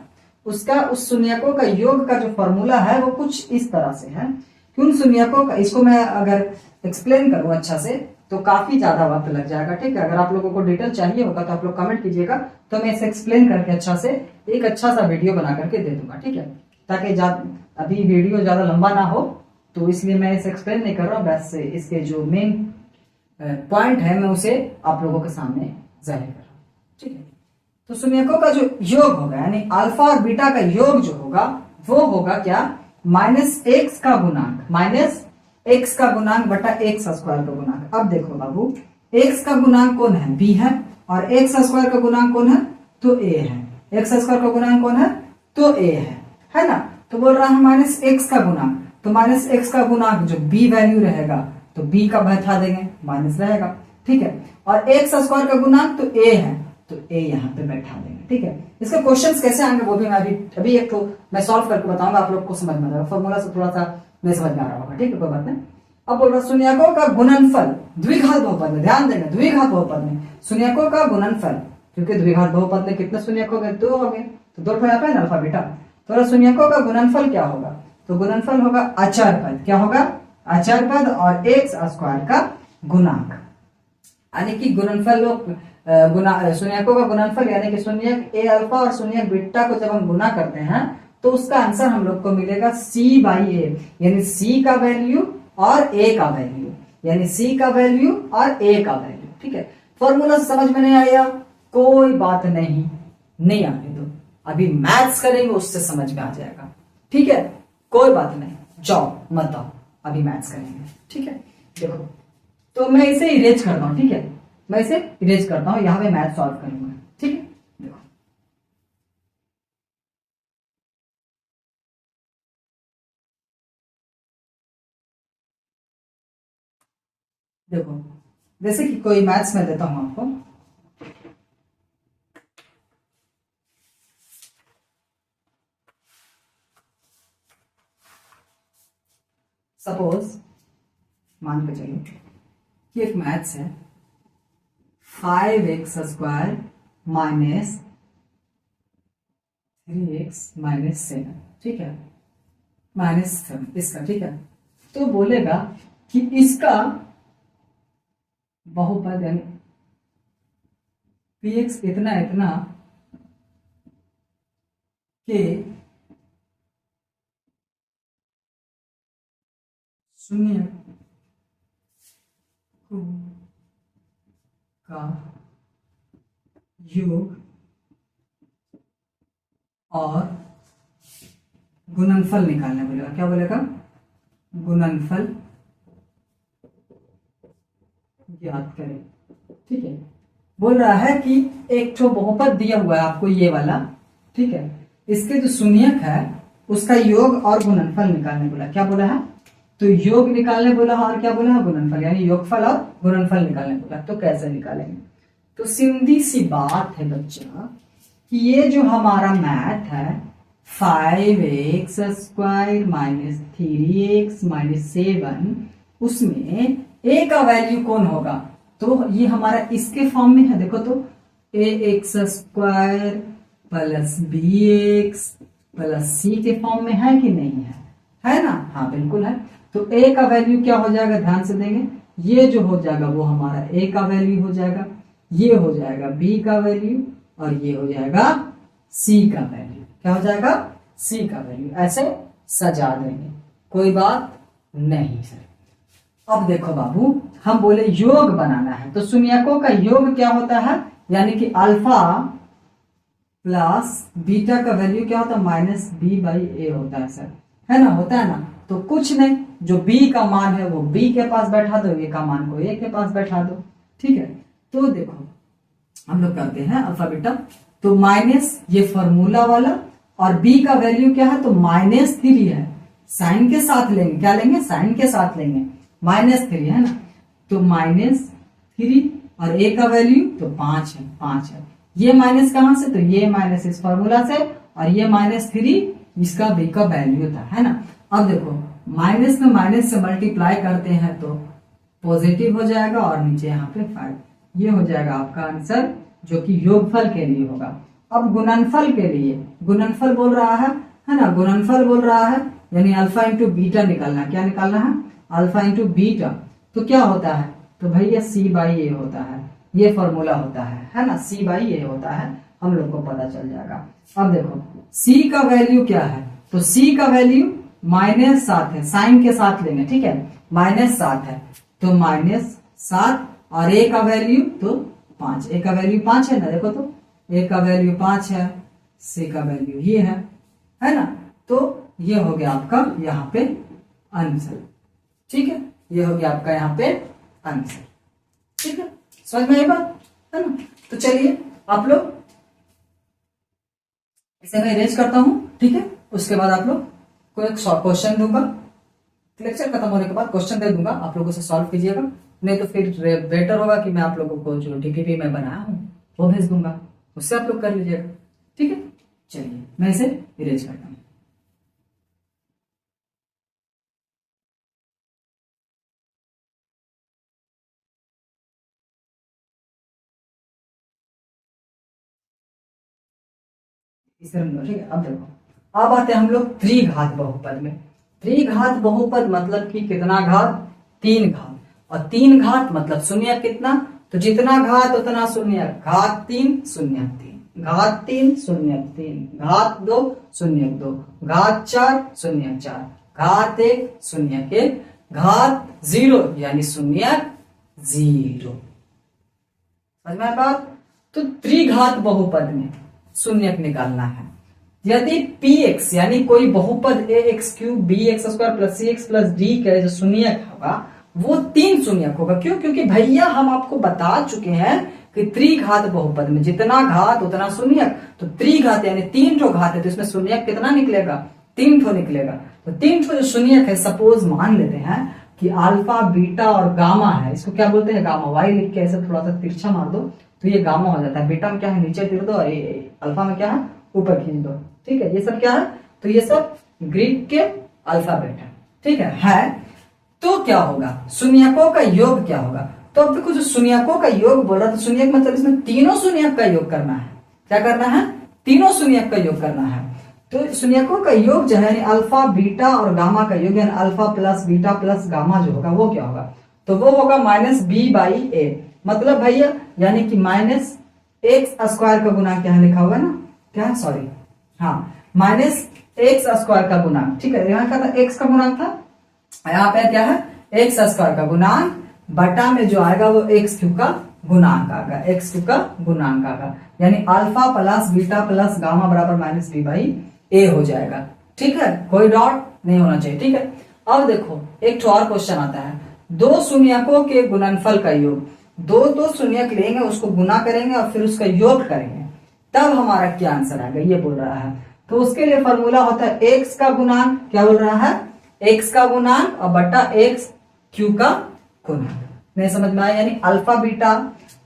उसका उस शून्यकों का योग का जो फॉर्मूला है वो कुछ इस तरह से है कि उन शून्यकों का, इसको मैं अगर एक्सप्लेन करूं अच्छा से तो काफी ज्यादा वक्त लग जाएगा। ठीक है, अगर आप लोगों को डिटेल चाहिए होगा तो आप लोग कमेंट कीजिएगा, तो मैं इसे एक्सप्लेन करके अच्छा से एक अच्छा सा वीडियो बना करके दे दूंगा। ठीक है, ताकि अभी वीडियो ज्यादा लंबा ना हो, तो इसलिए मैं इसे एक्सप्लेन नहीं कर रहा हूँ, बस इसके जो मेन पॉइंट है मैं उसे आप लोगों के सामने जाहिर कर रहा हूँ। ठीक है, तो शून्यकों का जो योग होगा, यानी अल्फा और बीटा का योग जो होगा वो होगा क्या, माइनस एक्स का गुणांक, माइनस एक्स का गुणांक बटा एक्स स्क्वायर का गुणांक। अब देखो बाबू, एक्स का गुणांक कौन है, बी है, और एक्स स्क्वायर का गुणांक कौन है, तो ए है। एक्स स्क्वायर का गुणांक कौन है, तो ए है ना। तो बोल रहा है माइनस एक्स का गुणांक, तो माइनस एक्स का गुणांक जो बी वैल्यू रहेगा तो बी का बैठा देंगे, माइनस रहेगा, ठीक है। और एक्स स्क्वायर का गुणांक तो ए है, तो ए यहाँ पे बैठा देंगे, ठीक है। इसके क्वेश्चंस कैसे आएंगे वो भी मैं अभी एक तो मैं सॉल्व करके बताऊंगा, आप लोग को समझ में आएगा, फॉर्मूला से थोड़ा सा नहीं समझ में आ रहा होगा, ठीक है, कोई बात नहीं। अब बोल रहा शून्यकों का गुणनफल द्विघात बहुपद में, ध्यान देना, द्विघात बहुपद में शून्यकों का गुणनफल, क्योंकि द्विघात बहुपद में कितने शून्यक हो गए, दो हो गए, तो दो यहाँ पे अल्फा बीटा। तो शून्यकों का गुणनफल क्या होगा, तो गुणनफल होगा अचर पद, क्या होगा, अचर पद और एक्स स्क्वायर का गुणांक, यानी कि गुणनफल लोग शून्यकों का गुणनफल यानी कि शून्यक ए अल्फा और शून्यक बीटा को जब हम गुना करते हैं तो उसका आंसर हम लोग को मिलेगा सी बाई ए, यानी सी का वैल्यू और ए का वैल्यू, यानी सी का वैल्यू और ए का वैल्यू, ठीक है। फॉर्मूला समझ में नहीं आया, कोई बात नहीं आने दो, अभी मैथ्स करेंगे उससे समझ में आ जाएगा, ठीक है, कोई बात नहीं, जाओ मत आओ, अभी मैथ्स करेंगे, ठीक है। देखो तो मैं इसे इरेज करता हूं, ठीक है, मैं इसे इरेज करता हूं, यहां पे मैथ सॉल्व करूंगा, ठीक है। देखो देखो जैसे कि कोई मैथ्स में देता हूं आपको, सपोज मान के चलिए कि एक मैथ्स है 5x square minus 3x minus 7, ठीक है, माइनस 7 इसका, ठीक है। तो बोलेगा कि इसका बहुपद यानी px इतना इतना के शून्य का योग और गुणनफल निकालना बोलेगा, क्या बोलेगा, गुणनफल ज्ञात करें, ठीक है। बोल रहा है कि एक तो बहुपद दिया हुआ है आपको ये वाला, ठीक है, इसके जो शून्यक है उसका योग और गुणनफल निकालने बोला, क्या बोला है, तो योग निकालने बोला और क्या बोला है, गुणनफल, यानी योगफल और गुणनफल निकालने बोला। तो कैसे निकालेंगे, तो सीधी सी बात है बच्चा कि ये जो हमारा मैथ है 5x square minus 3x minus 7, उसमें a का वैल्यू कौन होगा, तो ये हमारा इसके फॉर्म में है, देखो तो ax square plus bx plus c के फॉर्म में है कि नहीं है ना, हाँ बिल्कुल है। तो a का वैल्यू क्या हो जाएगा, ध्यान से देंगे, ये जो हो जाएगा वो हमारा a का वैल्यू हो जाएगा, ये हो जाएगा b का वैल्यू और ये हो जाएगा c का वैल्यू, क्या हो जाएगा, c का वैल्यू, ऐसे सजा देंगे, कोई बात नहीं सर। अब देखो बाबू, हम बोले योग बनाना है, तो शून्यकों का योग क्या होता है, यानी कि अल्फा प्लस बीटा का वैल्यू क्या होता है, माइनस बी बाई ए होता है सर, है ना, होता है ना। तो कुछ नहीं, जो b का मान है वो b के पास बैठा दो, a का मान को a के पास बैठा दो, ठीक है। तो देखो हम लोग करते हैं अल्फा बीटा, तो माइनस ये फॉर्मूला वाला और b का वैल्यू क्या है, तो -3 है, साइन के साथ लेंगे, क्या लेंगे, साइन के साथ लेंगे, -3 है ना, तो -3 और a का वैल्यू तो 5 है, ये माइनस कहां से, तो ये माइनस इस फॉर्मूला से और ये -3 इसका b का वैल्यू था, है ना। अब देखो माइनस में माइनस से मल्टीप्लाई करते हैं तो पॉजिटिव हो जाएगा और नीचे यहाँ पे 5, ये हो जाएगा आपका आंसर जो कि योगफल के लिए होगा। अब गुणनफल के लिए, गुणनफल बोल रहा है ना, गुणनफल बोल रहा है यानी अल्फा इंटू बीटा निकालना, क्या निकालना है, अल्फा इंटू बीटा, तो क्या होता है, तो भैया c बाई ए होता है, ये फॉर्मूला होता है ना, c बाई ए होता है, हम लोग को पता चल जाएगा। अब देखो c का वैल्यू क्या है, तो c का वैल्यू -7 है, साइन के साथ लेंगे, ठीक है, -7 है, तो -7 और a का वैल्यू तो 5, a का वैल्यू 5 है ना, देखो तो a का वैल्यू 5 है, c का वैल्यू ये है ना। तो ये हो गया आपका यहाँ पे आंसर। ठीक है, ये हो गया आपका यहाँ पे आंसर। ठीक है, समझ में आई बात है ना। तो चलिए आप लोग इसे मैं इरेज करता हूं। ठीक है, उसके बाद आप लोग को एक क्वेश्चन दूंगा, लेक्चर खत्म होने के बाद क्वेश्चन दे दूंगा, आप लोगों से सॉल्व कीजिएगा। नहीं तो फिर बेटर होगा कि मैं आप लोगों को जो डीपीपी में बनाया हूं वो भेज दूंगा, उससे आप लोग कर लीजिएगा। ठीक है, चलिए मैं इसे इरेज करता हूं। ठीक है, अब देखो, अब आते हैं हम लोग त्रिघात बहुपद में। त्रिघात बहुपद मतलब कि कितना घात? 3 घात। और 3 घात मतलब शून्य कितना? तो जितना घात उतना शून्य। घात 3 शून्य 3, घात 3 शून्य 3, घात 2 शून्य 2, घात 4 शून्य 4, घात 1 शून्य 1, घात 0 यानी शून्य 0। समझ में आया बात? तो त्रिघात बहुपद में शून्य निकालना है। यदि px यानी कोई बहुपद ax³ bx² plus cx plus d का जो शून्यक होगा वो 3 शून्यक होगा। क्यों? क्योंकि भैया हम आपको बता चुके हैं कि त्रिघात बहुपद में जितना घात उतना शून्यक। तो त्रिघात यानी 3 ठो घात है, तो इसमें शून्यक कितना निकलेगा? 3 ठो निकलेगा। तो 3 ठो जो शून्यक है, सपोज मान लेते हैं कि अल्फा बीटा और गामा है, इसको क्या बोलते हैं? गामा। वाई लिख के ऐसे थोड़ा सा तिरछा मार दो तो ये गामा हो जाता है। बीटा में क्या है? नीचे तिर दो, और अल्फा में क्या है? ऊपर खींच दो। ठीक है, ये सब क्या है? तो ये सब ग्रीक के अल्फाबेट है। ठीक है। तो क्या होगा? शून्यकों का योग क्या होगा? तो अब देखो, जो शून्यकों का योग बोल रहा, तो शून्यक मतलब इसमें तीनों शून्यक का योग करना है। क्या करना है? तीनों शून्यक का योग करना है। तो शून्यकों का योग जो है यानी अल्फा बीटा और गामा का योग, यानी alpha plus beta plus gamma जो होगा वो क्या होगा? तो वो होगा -b/a। मतलब भैया यानी कि -x² का गुना क्या है लिखा होगा ना? क्या? सॉरी, हाँ, -x² का गुणांक। ठीक है, यहाँ क्या था? x का गुणांक था, यहाँ पे क्या है? x² का गुणांक बटा में जो आएगा वो x³ का गुणांक आएगा, x³ का गुणांक आएगा। यानी alpha plus beta plus gamma बराबर -b/a हो जाएगा। ठीक है, कोई डॉट नहीं होना चाहिए। ठीक है, अब देखो एक और क्वेश्चन आता है, दो शून्यकों के गुणनफल का योग। दो शून्यक लेंगे, उसको गुना करेंगे और फिर उसका योग करेंगे, तब हमारा क्या आंसर आएगा, ये बोल रहा है। तो उसके लिए फॉर्मूला होता है x का गुणांक, क्या बोल रहा है? x का गुणांक और बटा x³ का गुणांक। नहीं समझ में आया? यानी alpha beta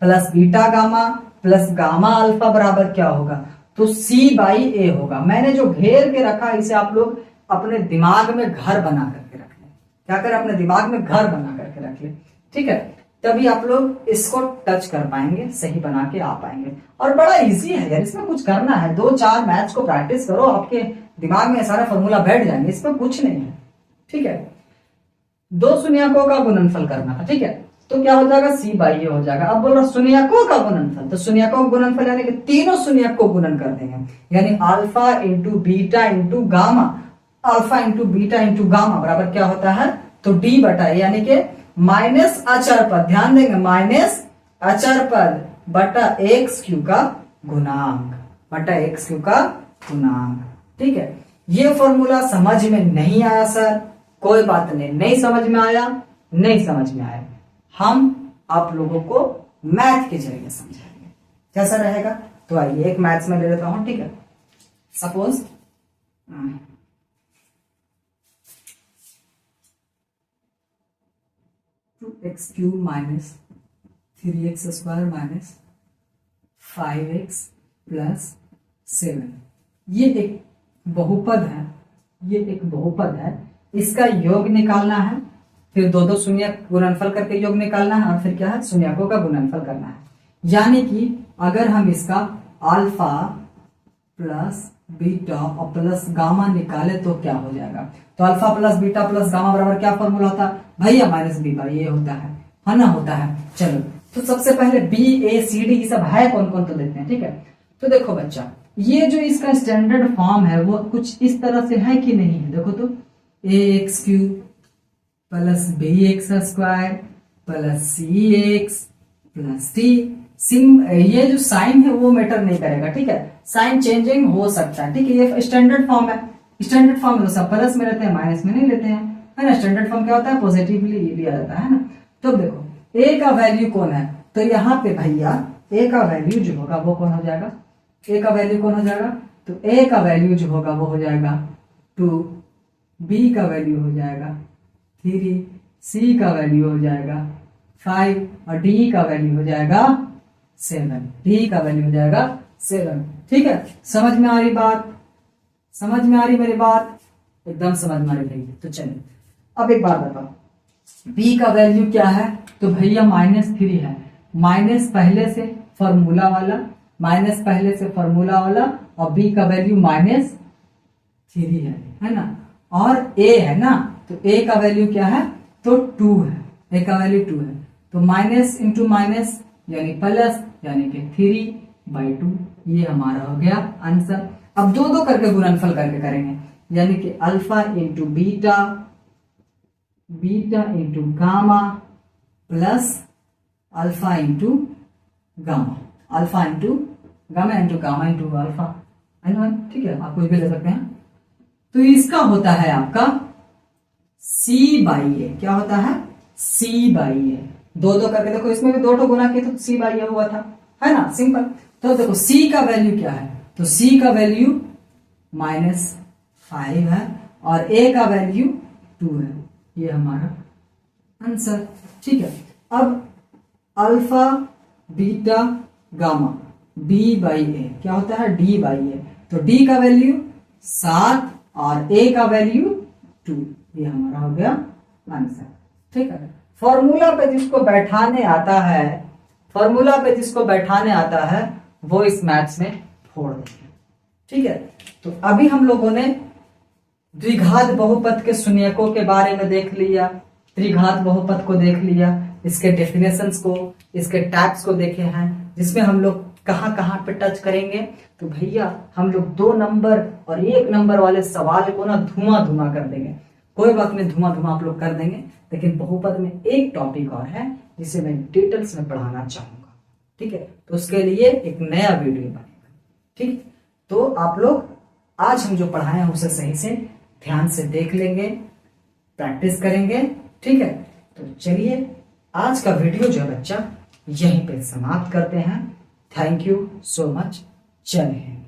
plus beta gamma plus gamma alpha बराबर क्या होगा? तो c/a होगा। मैंने जो घेर के रखा, इसे आप लोग अपने दिमाग में घर बना करके रख ले। क्या करें? अपने दिमाग में घर बना करके रख ले। ठीक है, तभी आप लोग इसको टच कर पाएंगे, सही बना के आ पाएंगे। और बड़ा इजी है यार, इसमें कुछ करना है, 2-4 मैथ्स को प्रैक्टिस करो, आपके दिमाग में सारा फॉर्मूला बैठ जाएंगे, इसमें कुछ नहीं है। ठीक है, दो शून्यकों का गुणनफल करना था। ठीक है, तो क्या हो जाएगा? c/a हो जाएगा। अब बोल रहा शून्यकों का गुणनफल, तो शून्यकों का गुणनफल यानी कि तीनों शून्यक को गुणन कर देंगे, यानी alpha into beta into gamma, alpha into beta into gamma बराबर क्या होता है? तो d/a, यानी कि माइनस अचर पद, ध्यान देंगे, माइनस अचर पद बटा x³ का गुणांक, बटा x³ का गुणांक। ठीक है, ये फॉर्मूला समझ में नहीं आया सर? कोई बात नहीं, नहीं समझ में आया, नहीं समझ में आया, हम आप लोगों को मैथ के जरिए समझाएंगे। कैसा रहेगा? तो आइए एक मैथ्स में ले लेता हूं। ठीक है, suppose 2x³ minus 3x² minus 5x plus 7, ये एक बहुपद है, ये एक बहुपद है। इसका योग निकालना है, फिर दो शून्य गुणनफल करके योग निकालना है, और फिर क्या है? शून्यकों का गुणनफल करना है। यानी कि अगर हम इसका अल्फा प्लस बीटा और प्लस गामा निकाले तो क्या हो जाएगा? तो alpha plus beta plus gamma बराबर क्या फॉर्मूला होता है भैया? -b/a होता है ना? होता है। चलो, तो सबसे पहले b a c d ये सब है कौन कौन तो देखते हैं। ठीक है, तो देखो बच्चा, ये जो इसका स्टैंडर्ड फॉर्म है वो कुछ इस तरह से है कि नहीं है? देखो तो, ax³ plus bx² plus cx plus t। ये जो साइन है वो मैटर नहीं करेगा। ठीक है, साइन चेंजिंग हो सकता है। ठीक है, ये स्टैंडर्ड फॉर्म है, स्टैंडर्ड फॉर्म में तो सब प्लस में रहते हैं, माइनस में नहीं लेते हैं, है ना। स्टैंडर्ड फॉर्म क्या होता है, पॉजिटिवली लिया जाता है ना। तो देखो ए का वैल्यू कौन है, तो यहाँ पे भैया ए का वैल्यू जो होगा वो कौन हो जाएगा, ए का वैल्यू कौन हो जाएगा, तो ए का वैल्यू जो होगा वो हो जाएगा 2, बी का वैल्यू हो जाएगा 3, सी का वैल्यू हो जाएगा 5 और डी का वैल्यू हो जाएगा 7, डी का वैल्यू हो जाएगा 7। ठीक है, समझ में आ रही बात, समझ में आ रही मेरी बात, एकदम समझ में आ रही भैया। तो चलिए अब एक बात बताओ, b का वैल्यू क्या है, तो भैया -3 है, माइनस पहले से फॉर्मूला वाला, माइनस पहले से फॉर्मूला वाला, और b का वैल्यू -3 है ना। और a है ना, तो a का वैल्यू क्या है, तो 2 है, a का वैल्यू 2 है, तो माइनस इंटू माइनस यानी प्लस, यानी कि 3/2, ये हमारा हो गया आंसर। अब दो दो करके गुणनफल करके करेंगे, यानी कि alpha into beta, beta into gamma plus alpha into gamma, alpha into gamma into gamma into alpha, है ना। ठीक है, आप कुछ भी ले सकते हैं। तो इसका होता है आपका c/a, क्या होता है, c/a। दो दो करके देखो, इसमें भी 2 ठो गुना किया तो c/a हुआ था, है ना, सिंपल। तो देखो c का वैल्यू क्या है, तो c का वैल्यू -5 है और a का वैल्यू 2 है, ये हमारा आंसर। ठीक है, अब अल्फा बीटा गामा b/a क्या होता है, d/a, तो d का वैल्यू 7 और a का वैल्यू 2, ये हमारा हो गया आंसर। ठीक है, फॉर्मूला पे जिसको बैठाने आता है, फॉर्मूला पे जिसको बैठाने आता है वो इस मैथ्स में फोड़ देंगे। ठीक है, तो अभी हम लोगों ने द्विघात बहुपद के शून्यकों के बारे में देख लिया, त्रिघात बहुपद को देख लिया, इसके डेफिनेशंस को, इसके टाइप्स को देखे हैं, जिसमें हम लोग कहां कहां पे टच करेंगे। तो भैया हम लोग 2 नंबर और 1 नंबर वाले सवाल को ना धुआं कर देंगे, कोई बात नहीं, धुआं आप लोग कर देंगे। लेकिन बहुपद में एक टॉपिक और है जिसे मैं डिटेल्स में पढ़ाना चाहूंगा। ठीक है, तो उसके लिए एक नया वीडियो बनेगा। ठीक, तो आप लोग आज हम जो पढ़ाए हैं उसे सही से ध्यान से देख लेंगे, प्रैक्टिस करेंगे। ठीक है, तो चलिए आज का वीडियो जो है बच्चा यहीं पे समाप्त करते हैं। थैंक यू सो मच, जय हिंद।